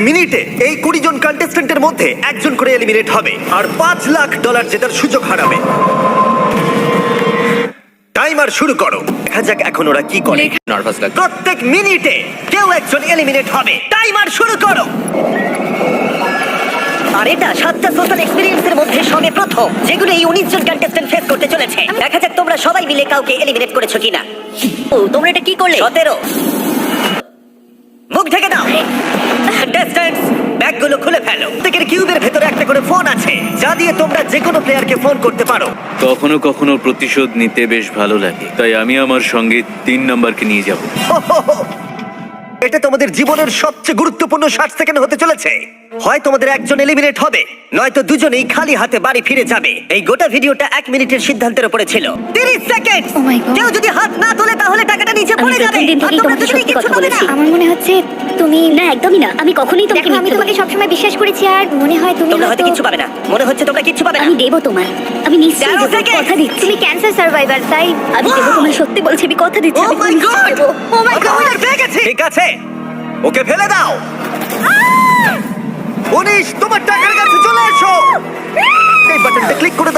মিনিটে এই 20 জন কন্টেস্ট্যান্টের মধ্যে একজন করে এলিমিনেট হবে আর $5 লাখ জেতার সুযোগ হারাবে। টাইমার শুরু করো। দেখা যাক এখন ওরা কি করে। নার্ভাস লাগছে। প্রত্যেক মিনিটে কেউ একজন এলিমিনেট হবে। টাইমার শুরু করো। আর এটা 7টা সোশ্যাল এক্সপেরিয়েন্সের মধ্যে সবে প্রথম যেগুলো এই 19 জন কন্টেস্ট্যান্ট ফেস করতে চলেছে। দেখা যাক তোমরা সবাই মিলে কাউকে এলিমিনেট করেছো কিনা। ও তোমরা এটা কি করলে? 17। মুখ ঢেকে দাও। কন্টেস্ট্যান্টস ব্যাগগুলো খুলে ফেলো। প্রত্যেকের কিউবের ভেতরে একটা করে ফোন আছে যা দিয়ে তোমরা যে কোনো প্লেয়ারকে ফোন করতে পারো। কখনো কখনো প্রতিশোধ নিতে বেশ ভালো লাগে, তাই আমি আমার সঙ্গে 3 নাম্বারকে নিয়ে যাব। এটা তোমাদের জীবনের সবচেয়ে গুরুত্বপূর্ণ 60 সেকেন্ড হতে চলেছে। হয় তোমাদের একজন এলিমিনেট হবে, নয়তো দুজনেই খালি হাতে বাড়ি ফিরে যাবে। এই গোটা ভিডিওটা 1 মিনিটের সিদ্ধান্তের উপরে ছিল। 30 সেকেন্ড। Oh my God! কেউ যদি হাত না তোলে তাহলে টাকাটা নিচে আমি পড়ে যাবে। প্রথম দিন আর থেকেই তোমরা তোমাকে দুজনেই সত্যি কিচ্ছু কথা বলবে না। বলেছি। আমার মনে হচ্ছে তুমি না, একদমই না। আমি কখনোই তোমাকে দেখো, আমি তোমাকে সবসময় বিশ্বাস করেছি আর মনে হয় তুমি তোমরা হয়তো কিচ্ছু পাবে না। মনে হচ্ছে তোমরা কিচ্ছু পাবে না। আমি দেবো তোমার, আমি নিশ্চয়ই 13 দেবো, সেকেন্ড। কথা দিচ্ছি। তুমি ক্যান্সার সার্ভাইভার, তাই আমি দেবো তোমার, সত্যি বলছি, আমি কথা দিচ্ছি। ও আমি মাই নিশ্চয়ই গড! দেবো। ও মাই গড! পেয়ে গেছি। ঠিক আছে, ওকে ফেলে দাও। 19, তোমার টাকার কাছে চলে এসো। এই বাটনটা ক্লিক করে দাও।